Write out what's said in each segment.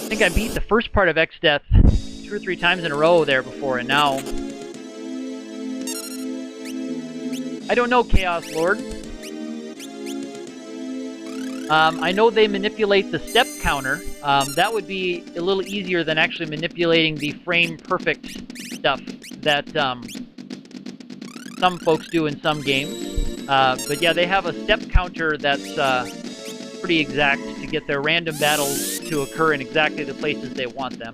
I think I beat the first part of Exdeath 2 or 3 times in a row there before, and now... I don't know, Chaos Lord. I know they manipulate the step counter. That would be a little easier than actually manipulating the frame-perfect stuff that some folks do in some games. But yeah, they have a step counter that's pretty exact to get their random battles to occur in exactly the places they want them.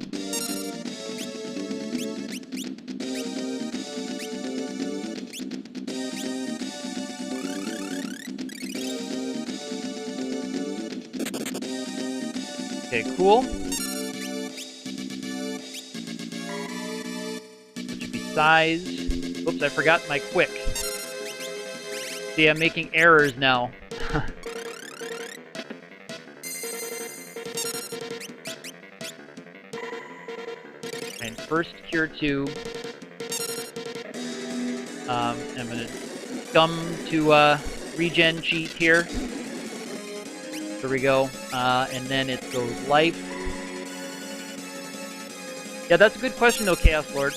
Okay, cool. That should be size. Oops, I forgot my quick. See, I'm making errors now. And first cure 2. I'm gonna come to regen cheat here. There we go. And then it goes life. Yeah, that's a good question though, Chaos Lord.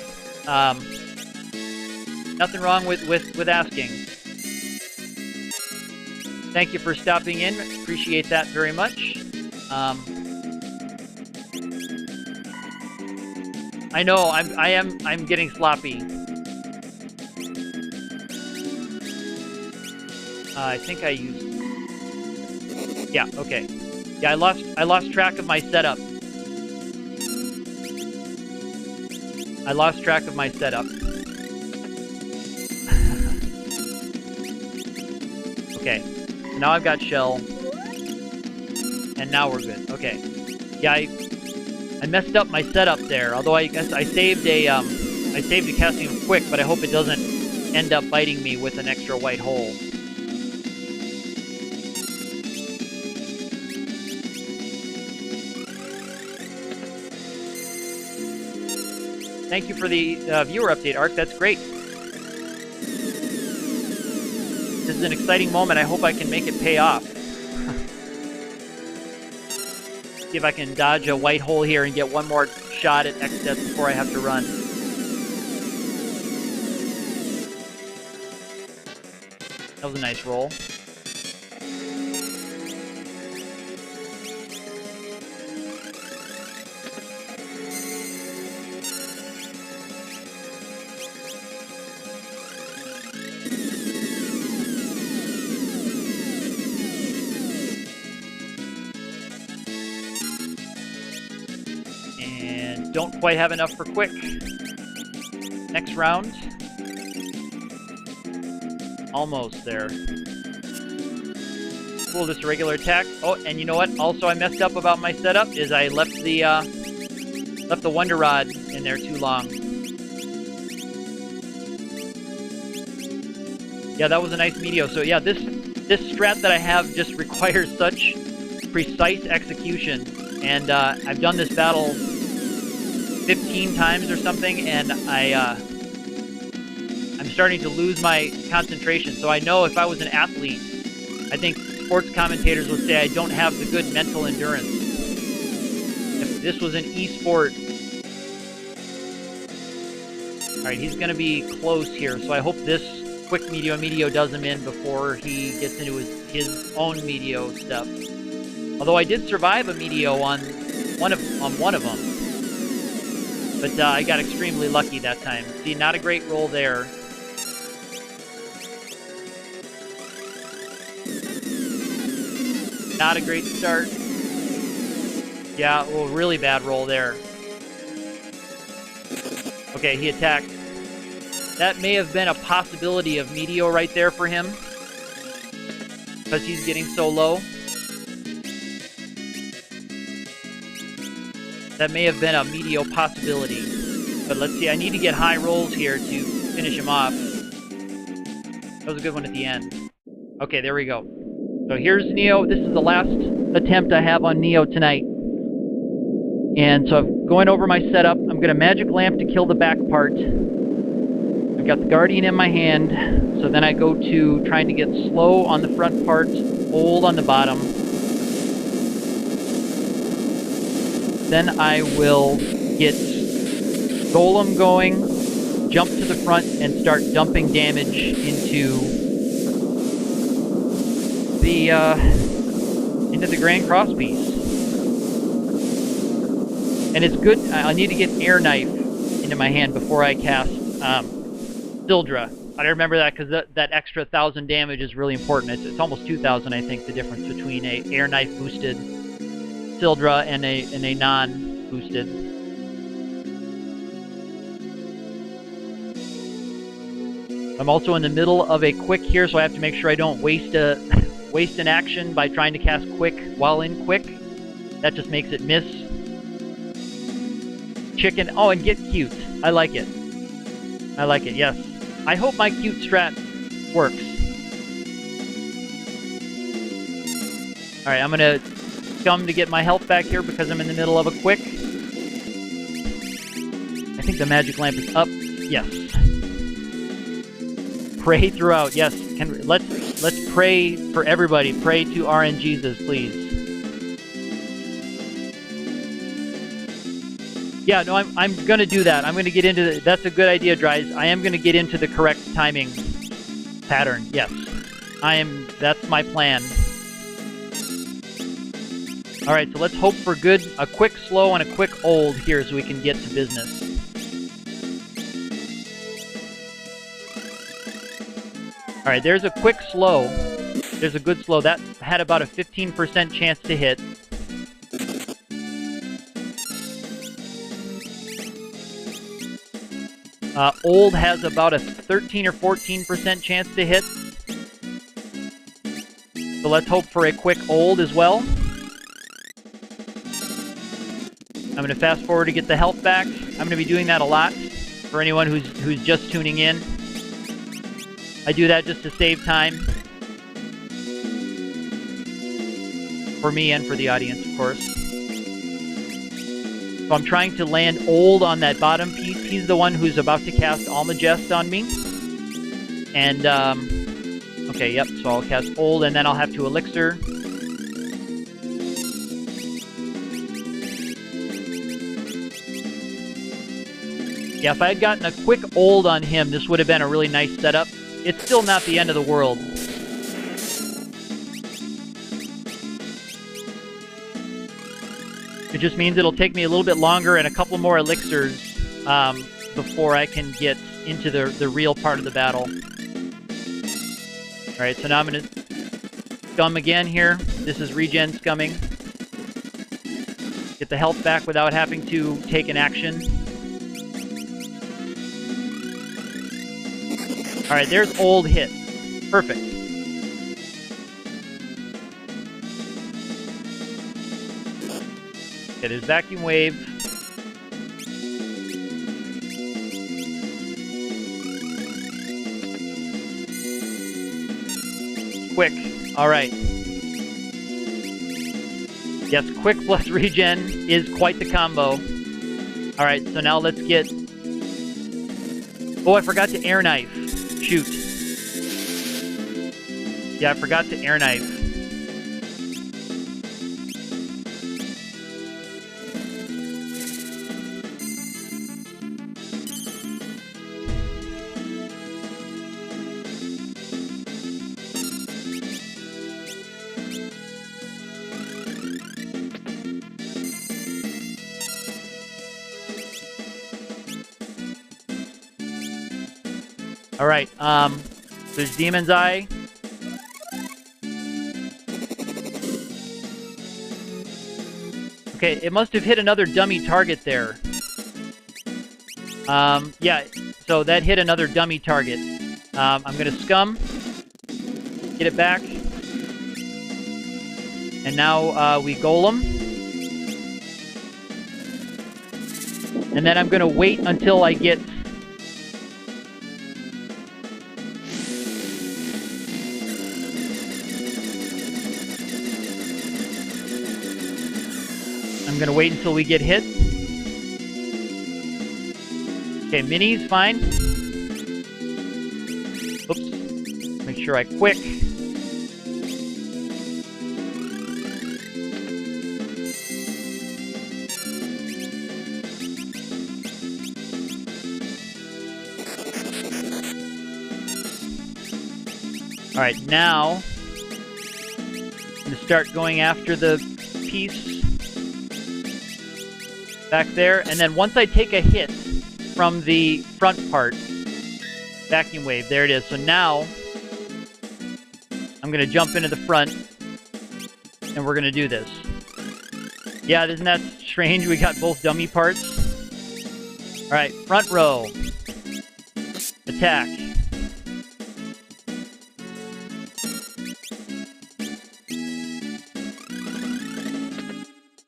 Nothing wrong with asking. Thank you for stopping in. Appreciate that very much. I know I'm getting sloppy. I think I used. Yeah. Okay. Yeah, I lost track of my setup. I lost track of my setup. Okay. So now I've got shell. And now we're good. Okay. Yeah, I messed up my setup there. Although I guess I saved a casting quick, but I hope it doesn't end up biting me with an extra white hole. Thank you for the viewer update, Ark. That's great. This is an exciting moment. I hope I can make it pay off. See if I can dodge a white hole here and get one more shot at Exdeath before I have to run. That was a nice roll. Don't quite have enough for quick. Next round. Almost there. Cool, just a regular attack. Oh, and you know what? Also, I messed up about my setup. Is I left the Wonder Rod in there too long. Yeah, that was a nice METEO. So yeah, this strat that I have just requires such precise execution, and I've done this battle 15 times or something, and I'm starting to lose my concentration. So I know if I was an athlete, I think sports commentators would say I don't have the good mental endurance. If this was an e-sport... Alright, he's going to be close here, so I hope this quick METEO does him in before he gets into his own METEO stuff. Although I did survive a METEO on one of them. But I got extremely lucky that time. See, not a great roll there. Not a great start. Yeah, well, really bad roll there. Okay, he attacked. That may have been a possibility of METEO right there for him, because he's getting so low. That may have been a METEO possibility. But let's see, I need to get high rolls here to finish him off. That was a good one at the end. Okay, there we go. So here's Neo. This is the last attempt I have on Neo tonight. And so I'm going over my setup. I'm going to Magic Lamp to kill the back part. I've got the Guardian in my hand. So then I go to trying to get slow on the front part, hold on the bottom. Then I will get Golem going, jump to the front, and start dumping damage into the Grand Crosspiece. And it's good. I need to get Air Knife into my hand before I cast Sildra. I remember that because that extra 1,000 damage is really important. It's almost 2,000, I think, the difference between a Air Knife boosted Sildra and a non-boosted. I'm also in the middle of a quick here, so I have to make sure I don't waste an action by trying to cast quick while in quick. That just makes it miss. Chicken. Oh, and get cute. I like it. I like it, yes. I hope my cute strat works. Alright, I'm gonna scum to get my health back here because I'm in the middle of a quick. I think the magic lamp is up. Yes. Pray throughout. Yes. Let's pray for everybody. Pray to RNGesus, please. Yeah, no, I'm gonna do that. I'm gonna get into that's a good idea, Dries. I am gonna get into the correct timing pattern. Yes. That's my plan. Alright, so let's hope for a quick slow and a quick old here so we can get to business. Alright, there's a quick slow. There's a good slow. That had about a 15% chance to hit. Old has about a 13 or 14% chance to hit. So let's hope for a quick old as well. I'm going to fast forward to get the health back. I'm going to be doing that a lot for anyone who's just tuning in. I do that just to save time. For me and for the audience, of course. So I'm trying to land old on that bottom piece. He's the one who's about to cast Almagest on me. And, okay, yep, so I'll cast old, and then I'll have to elixir. Yeah, if I had gotten a quick old on him, this would have been a really nice setup. It's still not the end of the world. It just means it'll take me a little bit longer and a couple more elixirs before I can get into the real part of the battle. Alright, so now I'm going to scum again here. This is regen scumming. Get the health back without having to take an action. Alright, there's old hit. Perfect. Okay, there's vacuum wave. Quick. Alright. Yes, quick plus regen is quite the combo. Alright, so now let's get... Oh, I forgot to air knife. Shoot. Yeah, I forgot to air knife. Alright, there's Demon's Eye. Okay, it must have hit another dummy target there. Yeah, so that hit another dummy target. I'm gonna scum. Get it back. And now, we golem. And then I'm gonna wait until I get... I'm gonna wait until we get hit. Okay, minis, fine. Oops. Make sure I quick. Alright, now I'm going to start going after the piece back there, and then once I take a hit from the front part, vacuum wave, there it is. So now I'm going to jump into the front, and we're going to do this. Yeah, isn't that strange? We got both dummy parts. Alright, front row. Attack.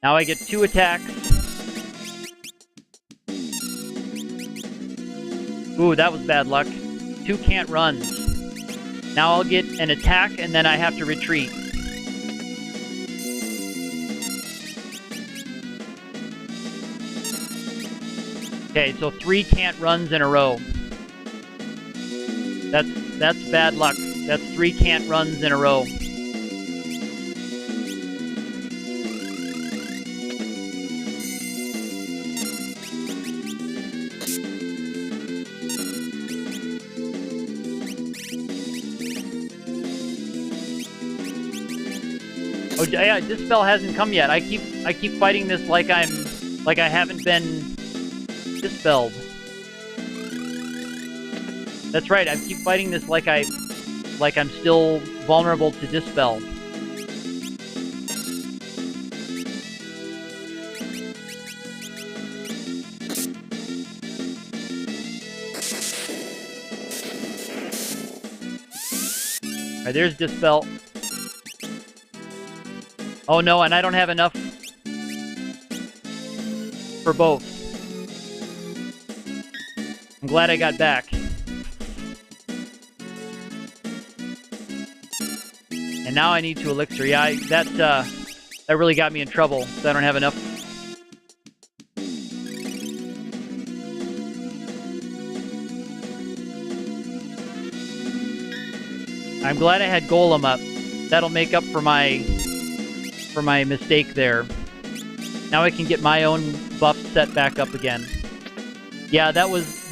Now I get 2 attacks. Ooh, that was bad luck. 2 can't runs. Now I'll get an attack, and then I have to retreat. Okay, so 3 can't runs in a row. That's bad luck. That's 3 can't runs in a row. Oh yeah, Dispel hasn't come yet. I keep fighting this like I haven't been dispelled. That's right. I keep fighting this like I'm still vulnerable to dispel. Alright, there's dispel. Oh no, and I don't have enough for both. I'm glad I got back. And now I need to elixir. Yeah, that really got me in trouble. So I don't have enough. I'm glad I had Golem up. That'll make up for my mistake there. Now I can get my own buff set back up again. Yeah, that was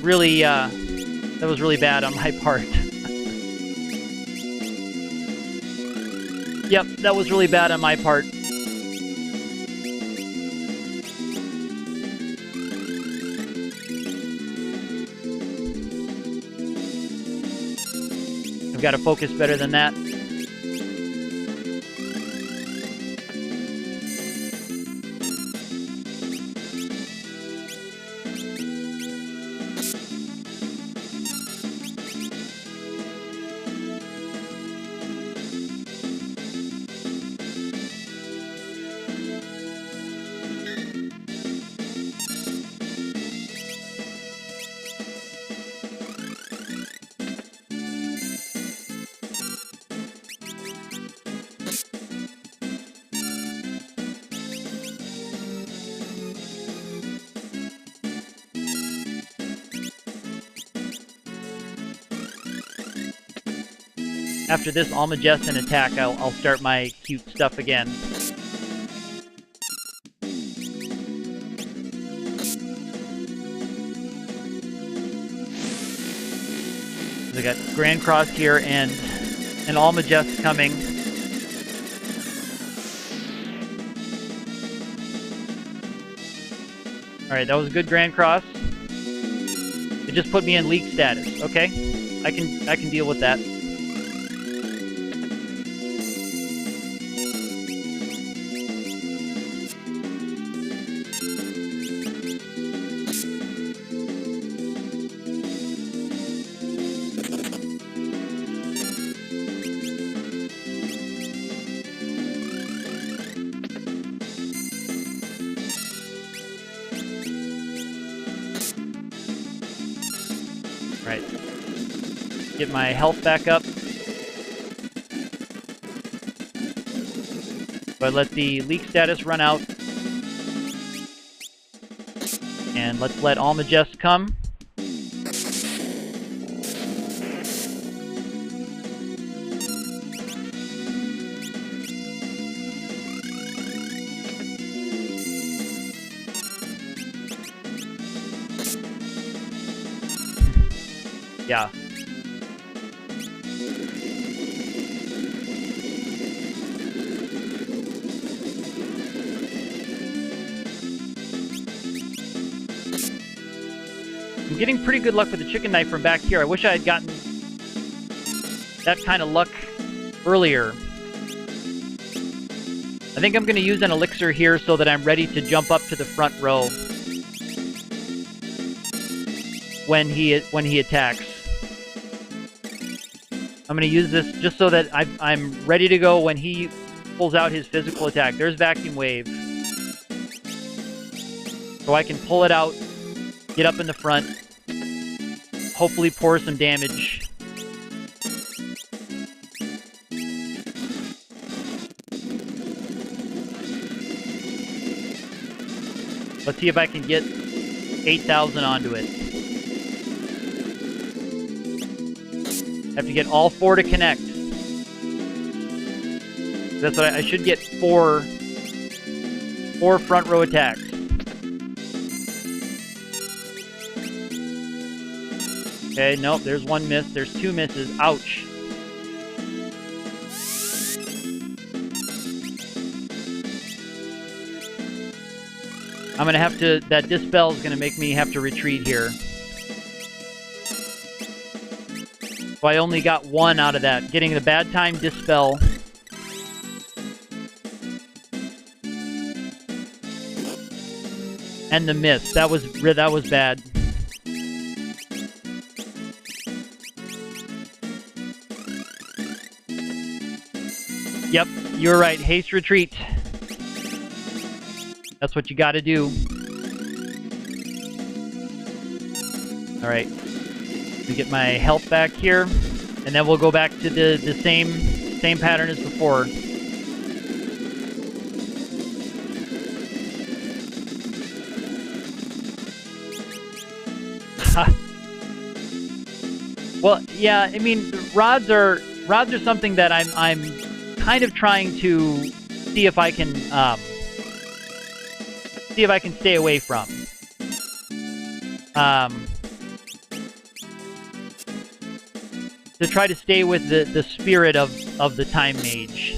really bad on my part. Yep, that was really bad on my part. I've got to focus better than that. After this Almagest and attack, I'll start my cute stuff again. I got Grand Cross here and an Almagest coming. Alright, that was a good Grand Cross. It just put me in leak status. Okay, I can deal with that. Right. Get my health back up. But let the leak status run out. And let's let Almagest come. Yeah. getting pretty good luck with the chicken knife from back here. I wish I had gotten that kind of luck earlier. I think I'm going to use an elixir here so that I'm ready to jump up to the front row when he attacks. I'm going to use this just so that I'm ready to go when he pulls out his physical attack. There's Vacuum Wave. So I can pull it out, get up in the front, hopefully pour some damage. Let's see if I can get 8,000 onto it. Have to get all 4 to connect. That's what I should get 4 front row attacks. Okay, nope, there's 1 miss. There's 2 misses. Ouch. I'm gonna have to, that Dispel is gonna make me have to retreat here. So I only got 1 out of that. Getting the Bad Time Dispel. And the miss. That was bad. Yep, you're right. Haste retreat. That's what you gotta do. Alright. Let me get my health back here. And then we'll go back to the same pattern as before. Well, yeah, I mean, rods are something that I'm kind of trying to see if I can stay away from. To try to stay with the spirit of the Time Mage.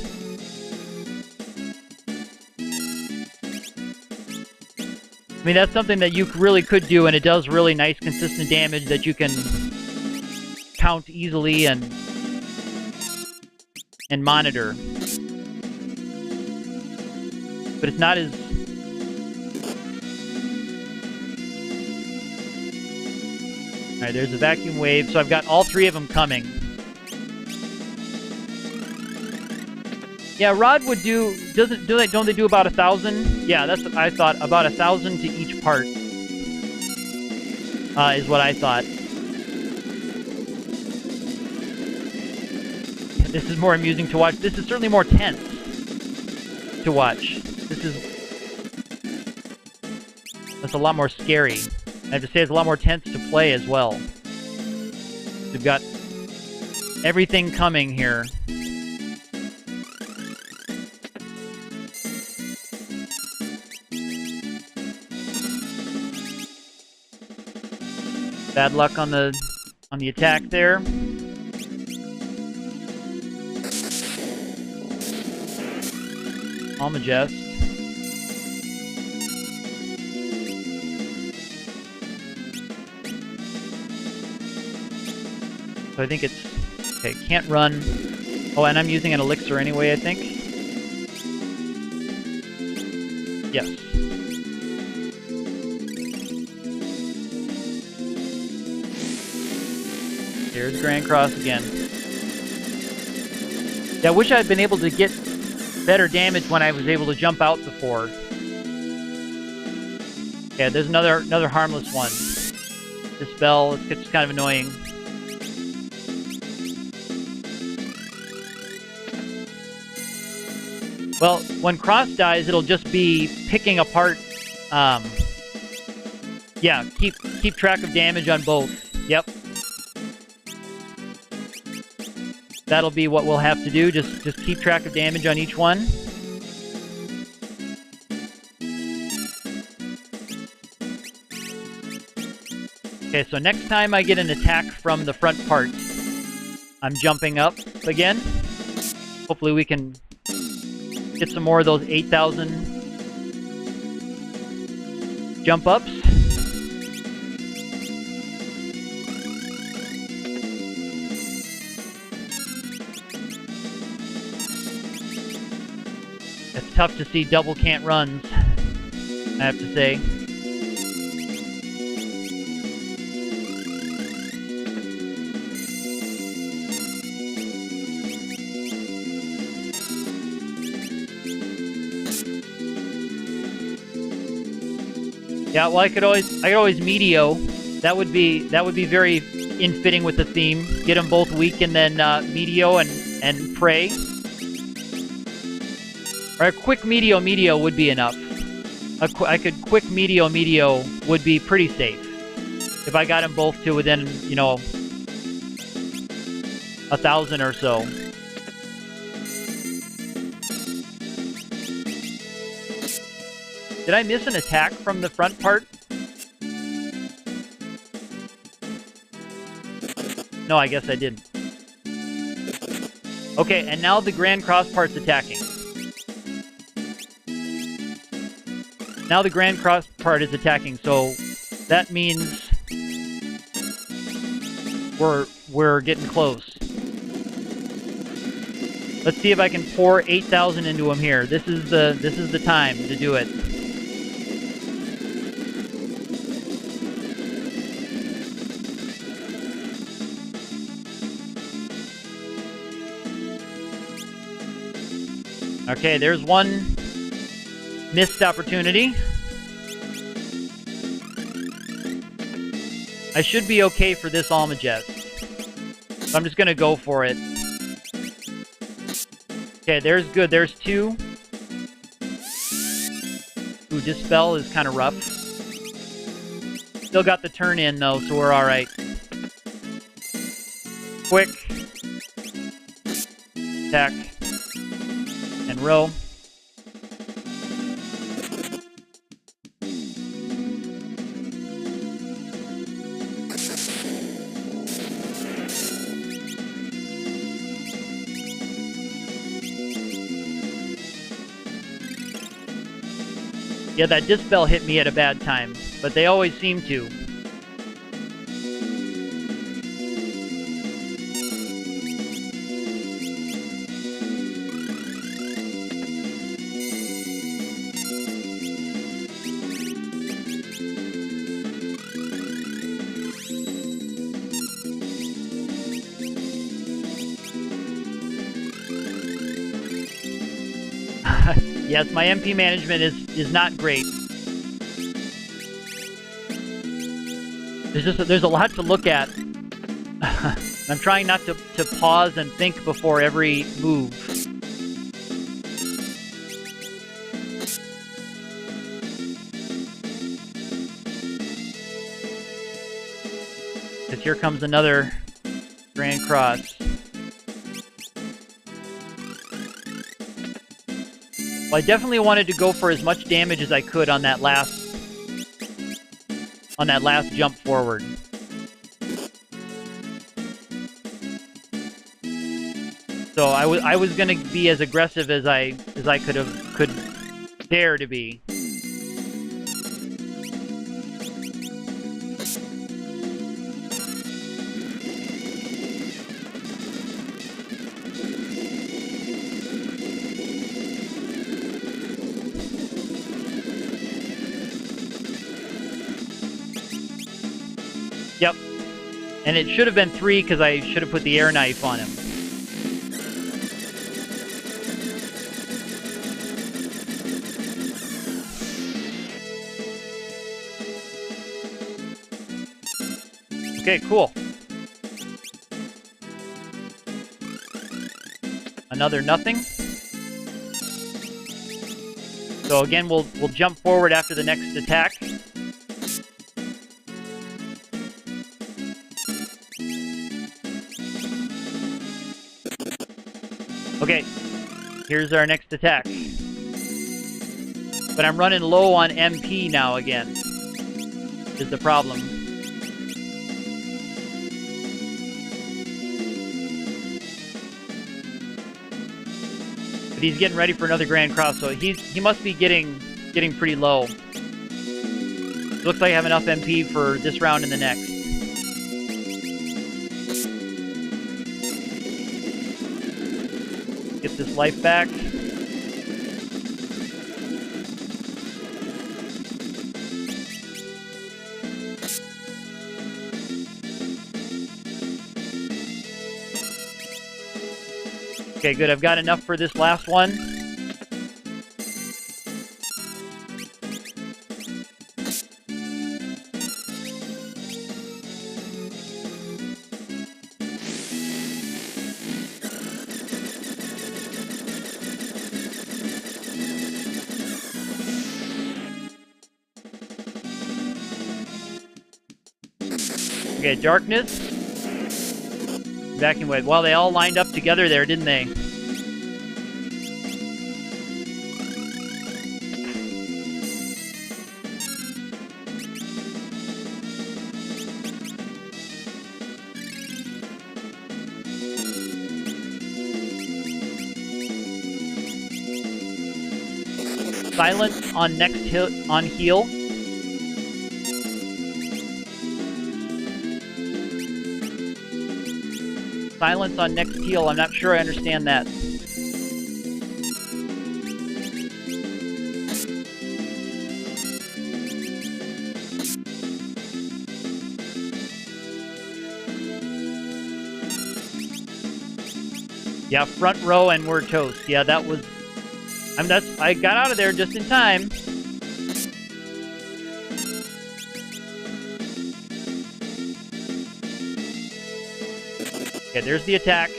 I mean, that's something that you really could do, and it does really nice, consistent damage that you can count easily and monitor. But it's not as... Alright, there's a Vacuum Wave, so I've got all 3 of them coming. Yeah, Rod would do... Don't they do about 1,000? Yeah, that's what I thought. About 1,000 to each part. Is what I thought. This is more amusing to watch. This is certainly more tense to watch. That's a lot more scary. I have to say it's a lot more tense to play as well. We've got everything coming here. Bad luck on the attack there. Almagest. So I think it's... Okay, can't run. Oh, and I'm using an elixir anyway, I think. Yes. There's Grand Cross again. Yeah, I wish I had been able to get better damage when I was able to jump out before. Yeah, there's another harmless one. Dispel, it's kind of annoying. Well, when Cross dies, it'll just be picking apart. Yeah, keep track of damage on both. Yep. That'll be what we'll have to do. Just keep track of damage on each one. Okay, so next time I get an attack from the front part, I'm jumping up again. Hopefully we can get some more of those 8,000 jump ups. It's tough to see double can't runs, I have to say. Yeah, well, I could always METEO. That would be very in fitting with the theme. Get them both weak and then METEO and pray. Or a quick METEO would be enough. I could quick METEO would be pretty safe. If I got them both to within, you know, 1,000 or so. Did I miss an attack from the front part? No, I guess I didn't. Okay, and now the Grand Cross part's attacking. Now the Grand Cross part is attacking, so that means we're getting close. Let's see if I can pour 8,000 into him here. This is the time to do it. Okay, there's one missed opportunity. I should be okay for this Almagest. So I'm just gonna go for it. Okay, there's good. There's two. Ooh, Dispel is kind of rough. Still got the turn in though, so we're alright. Quick. Attack. And row. Yeah, that Dispel hit me at a bad time, but they always seem to. Yes, my MP management is not great. There's a lot to look at. I'm trying not to pause and think before every move. Because here comes another Grand Cross. Well, I definitely wanted to go for as much damage as I could on that last jump forward. So I was gonna be as aggressive as I could dare to be. Yep. And it should have been 3 because I should have put the air knife on him. Okay, cool. Another nothing. So again, we'll jump forward after the next attack. Okay, here's our next attack. But I'm running low on MP now again, is the problem. But he's getting ready for another Grand Cross, so he must be getting pretty low. Looks like I have enough MP for this round and the next. Get this life back. Okay, good. I've got enough for this last one. Okay, darkness. Vacuum wave. Well, they all lined up together there, didn't they? Silence on next on heal. Silence on next heal. I'm not sure I understand that. Yeah, front row and we're toast. Yeah, that was... I got out of there just in time. Okay, there's the attack.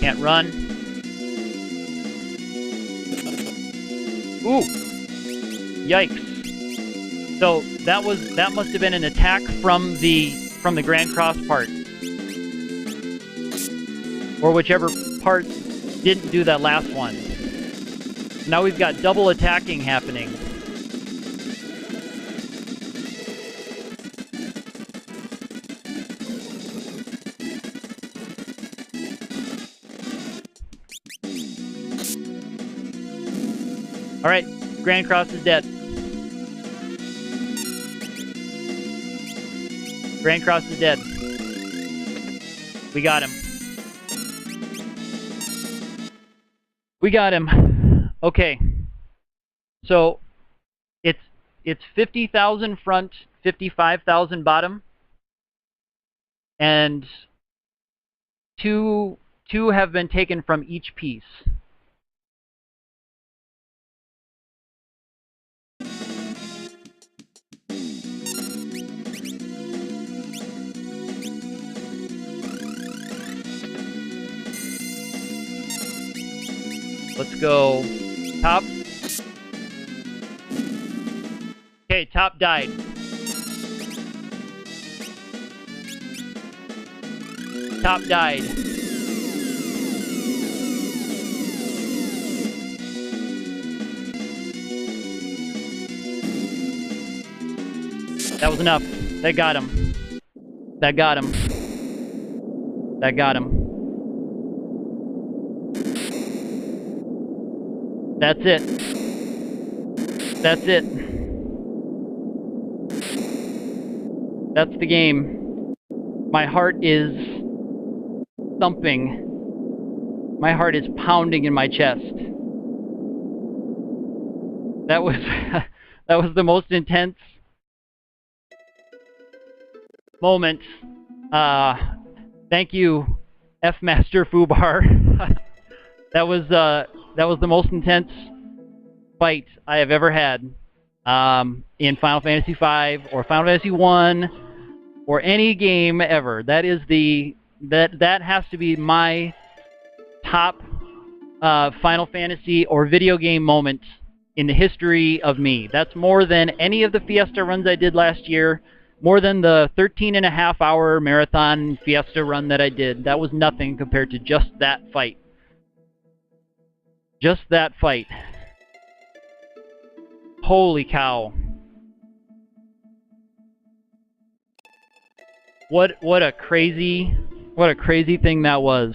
Can't run. Ooh! Yikes. So that must have been an attack from the Grand Cross part. Or whichever part didn't do that last one. Now we've got double attacking happening. Alright, Grand Cross is dead. Grand Cross is dead. We got him. We got him. Okay. So it's 50,000 front, 55,000 bottom, and two have been taken from each piece. Let's go top. Okay, top died. Top died. That was enough. That got him. That got him. That got him. That's it. That's it. That's the game. My heart is thumping. My heart is pounding in my chest. That was that was the most intense moment. Thank you, F Master Fubar. That was the most intense fight I have ever had in Final Fantasy V or Final Fantasy I or any game ever. That has to be my top Final Fantasy or video game moment in the history of me. That's more than any of the Fiesta runs I did last year, more than the 13.5-hour marathon Fiesta run that I did. That was nothing compared to just that fight. Just that fight. Holy cow. What a crazy thing that was.